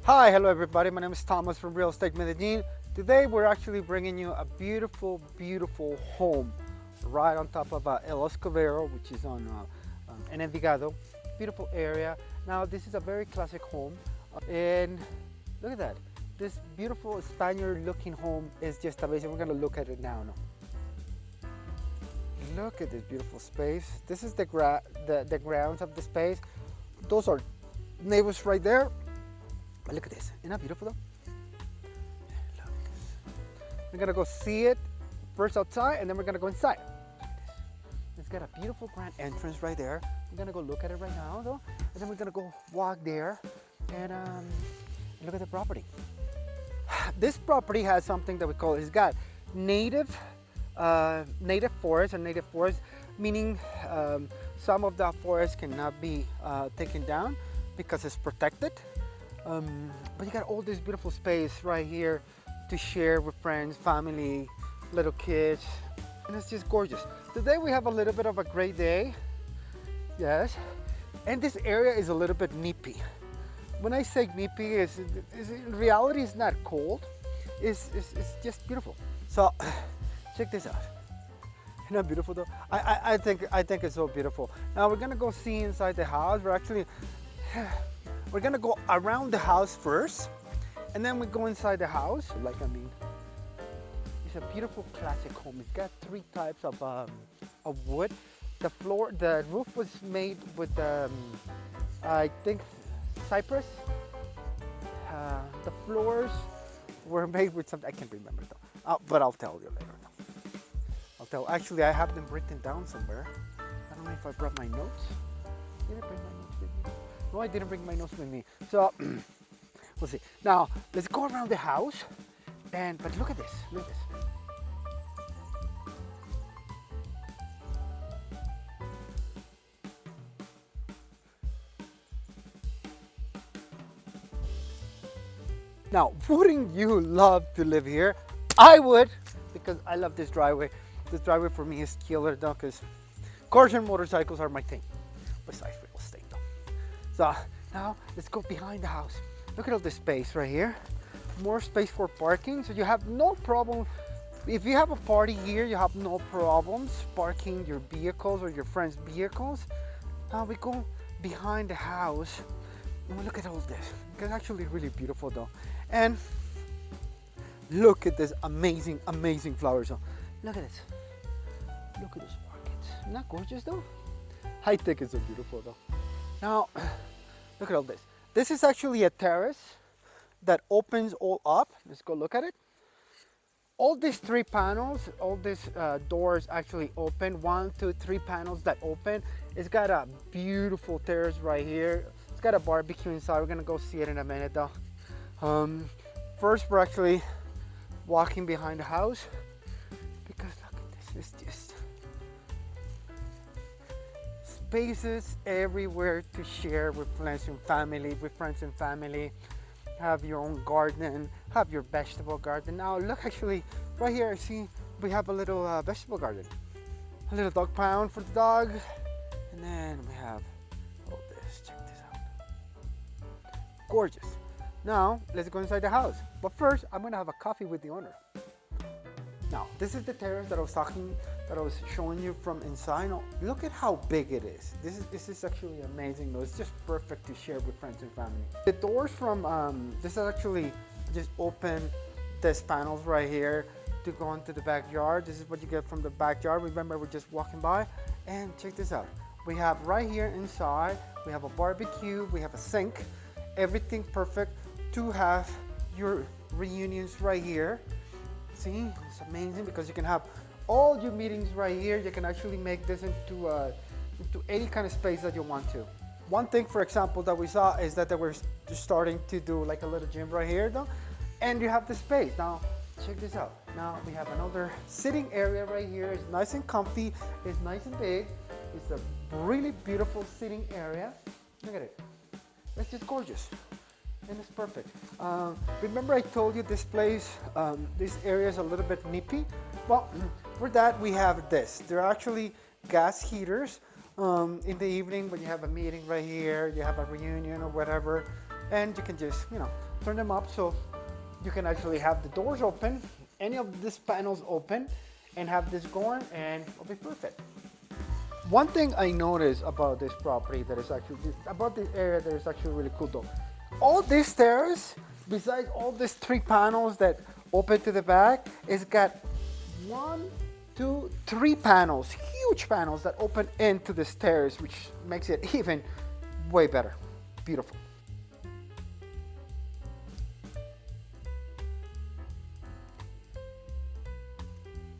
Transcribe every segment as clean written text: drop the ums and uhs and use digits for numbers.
Hi, hello everybody. My name is Thomas from Real Estate Medellin. Today we're actually bringing you a beautiful, beautiful home right on top of El Escobero, which is on in Envigado. Beautiful area. Now this is a very classic home, and look at that. This beautiful Spaniard-looking home is just amazing. We're gonna look at it now. Look at this beautiful space. This is the grounds of the space. Those are neighbors right there. But look at this. Isn't that beautiful though? Look at this. We're gonna go see it first outside and then we're gonna go inside. Look at this. It's got a beautiful grand entrance right there. We're gonna go look at it right now though. And then we're gonna go walk there and look at the property. This property has something that we call, it's got native forest, and native forest meaning some of the forest cannot be taken down because it's protected. But you got all this beautiful space right here to share with friends, family, little kids, and it's just gorgeous. Today we have a little bit of a great day, yes, and this area is a little bit nippy. When I say nippy, in reality it's not cold, it's just beautiful. So check this out. Isn't that beautiful though? I think it's so beautiful. Now we're gonna go see inside the house. We're gonna go around the house first, and then we go inside the house. It's a beautiful classic home. It's got three types of wood. The roof was made with I think cypress. The floors were made with something I can't remember though. But I'll tell you later. Actually, I have them written down somewhere. I don't know if I brought my notes. Did I bring my notes with me? No, I didn't bring my notes with me. So we'll see. Now let's go around the house, but look at this. Look at this. Now, wouldn't you love to live here? I would, because I love this driveway. This driveway for me is killer though, because cars and motorcycles are my thing, besides real estate though. So now let's go behind the house. Look at all this space right here. More space for parking, so you have no problem. If you have a party here, you have no problems parking your vehicles or your friends' vehicles. Now we go behind the house and we look at all this. It's actually really beautiful though. And look at this amazing, amazing flowers. So look at this. Look at those orchids. Isn't that gorgeous though? I think it's so beautiful though. Now, look at all this. This is actually a terrace that opens all up. Let's go look at it. All these three panels, all these doors actually open. 1, 2, 3 panels that open. It's got a beautiful terrace right here. It's got a barbecue inside. We're gonna go see it in a minute though. First, we're actually walking behind the house because look at this. It's just spaces everywhere to share with friends and family. Have your own garden, have your vegetable garden. Now look, actually right here I see we have a little vegetable garden, a little dog pound for the dog, and then we have all this. Check this out, gorgeous. Now let's go inside the house, but first I'm gonna have a coffee with the owner. Now this is the terrace that I was showing you from inside. Now, look at how big it is. This is actually amazing though. It's just perfect to share with friends and family. The doors from this is actually just open these panels right here to go into the backyard. This is what you get from the backyard. Remember, we're just walking by, and check this out. We have right here inside, we have a barbecue, we have a sink, everything perfect to have your reunions right here. See, it's amazing because you can have all your meetings right here. You can actually make this into any kind of space that you want to. One thing, for example, that we saw is that they were just starting to do like a little gym right here though, and you have the space. Now check this out. Now we have another sitting area right here. It's nice and comfy. It's nice and big. It's a really beautiful sitting area. Look at it. It's just gorgeous. And it's perfect. Remember I told you this place, this area is a little bit nippy? Well, for that we have this. They're actually gas heaters. In the evening when you have a meeting right here, you have a reunion or whatever, and you can just, you know, turn them up so you can actually have the doors open, any of these panels open, and have this going, and it'll be perfect. One thing I noticed about this property that is actually, about this area that is actually really cool though. All these stairs, besides all these 3 panels that open to the back, it's got 1, 2, 3 panels, huge panels that open into the stairs, which makes it even way better. Beautiful.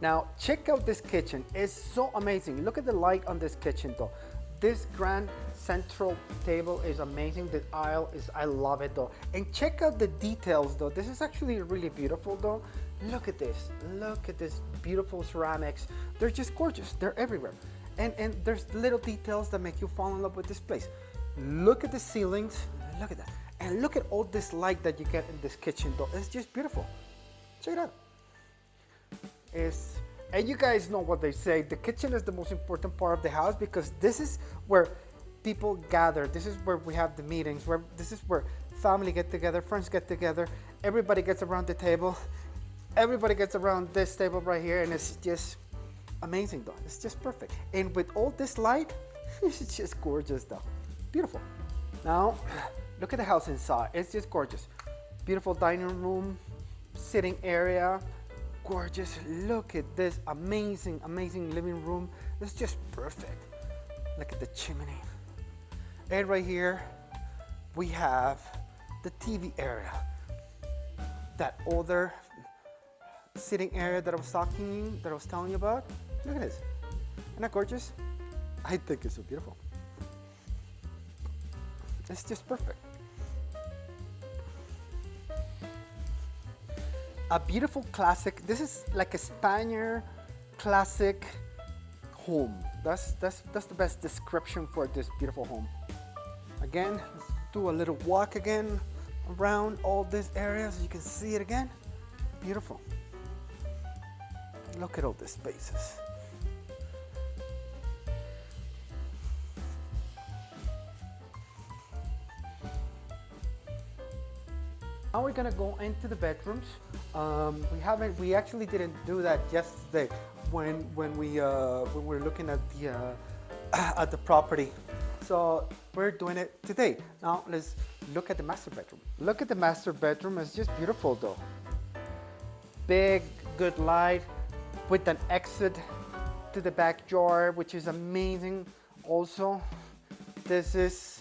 Now check out this kitchen. It's so amazing. Look at the light on this kitchen though. This grand central table is amazing. The aisle is, I love it though. And check out the details though. This is actually really beautiful though. Look at this. Look at this beautiful ceramics. They're just gorgeous. They're everywhere. And there's little details that make you fall in love with this place. Look at the ceilings. Look at that. And look at all this light that you get in this kitchen though. It's just beautiful. Check it out. And you guys know what they say, the kitchen is the most important part of the house because this is where people gather. This is where we have the meetings, this is where family get together, friends get together, everybody gets around the table, everybody gets around this table right here, and it's just amazing though. It's just perfect. And with all this light, it's just gorgeous though. Beautiful. Now, look at the house inside. It's just gorgeous. Beautiful dining room, sitting area. Gorgeous. Look at this amazing, amazing living room. It's just perfect. Look at the chimney. And right here, we have the TV area. That other sitting area that I was telling you about. Look at this. Isn't that gorgeous? I think it's so beautiful. It's just perfect. A beautiful classic. This is like a Spaniard classic home. That's the best description for this beautiful home. Again, let's do a little walk again around all these areas. You can see it again. Beautiful. Look at all these spaces. Now we're gonna go into the bedrooms. We actually didn't do that yesterday when we were looking at the property. So we're doing it today. Now let's look at the master bedroom. Look at the master bedroom. It's just beautiful though. Big, good light with an exit to the backyard, which is amazing. Also, this is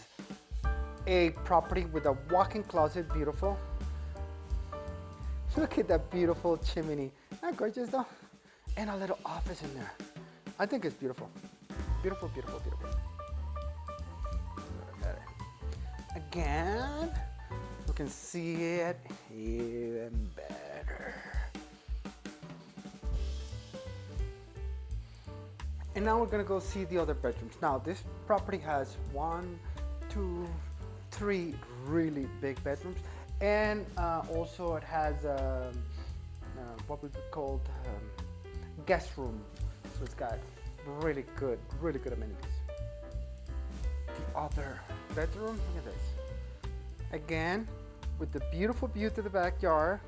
a property with a walk-in closet. Beautiful. Look at that beautiful chimney. Isn't that gorgeous though? And a little office in there. I think it's beautiful. Beautiful, beautiful, beautiful. Look at it. Again, you can see it even better. And now we're gonna go see the other bedrooms. Now this property has 1, 2, 3 really big bedrooms. And also it has what we would call guest room. So it's got really good amenities. The other bedroom, look at this. Again, with the beautiful view to the backyard,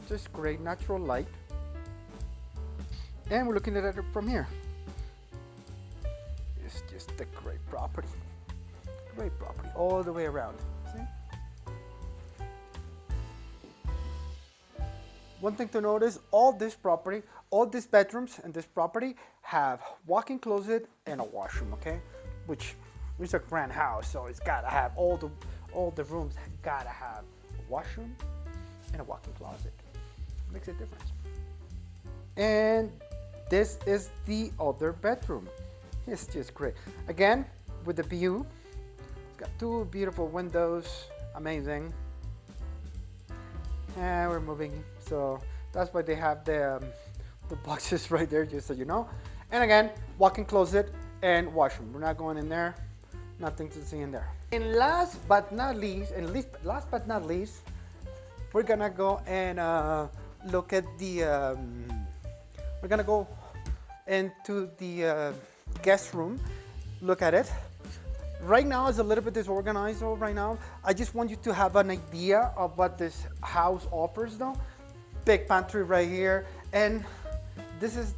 just great natural light. And we're looking at it from here. It's just a great property all the way around. See? One thing to notice, all this property, all these bedrooms in this property have walk-in closet and a washroom, okay? Which is a grand house, so it's gotta have all the rooms gotta have a washroom and a walk-in closet. Makes a difference. And this is the other bedroom. It's just great. Again, with the view, it's got 2 beautiful windows, amazing. And we're moving, so that's why they have the boxes right there, just so you know. And again, walk-in closet and washroom. We're not going in there, nothing to see in there. And last but not least, we're gonna go and look at the. We're gonna go into the guest room, look at it. Right now it's a little bit disorganized though right now. I just want you to have an idea of what this house offers though. Big pantry right here, and this is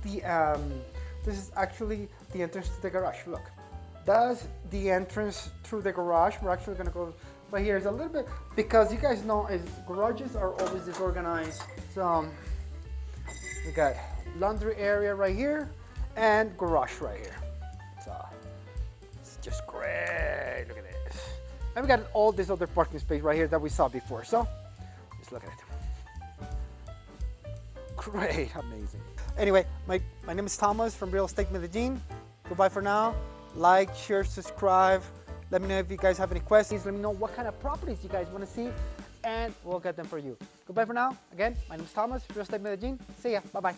actually the entrance to the garage. Look, that's the entrance through the garage. We're actually gonna go right here. It's a little bit, because you guys know garages are always disorganized. So we got laundry area right here and garage right here. So it's just great. Look at this. And we got all this other parking space right here that we saw before. So just look at it. Great, amazing. Anyway, my name is Thomas from Real Estate Medellin. Goodbye for now. Like, share, subscribe. Let me know if you guys have any questions. Let me know what kind of properties you guys want to see, and we'll get them for you. Goodbye for now. Again, my name is Thomas, Real Estate Medellin. See ya. Bye-bye.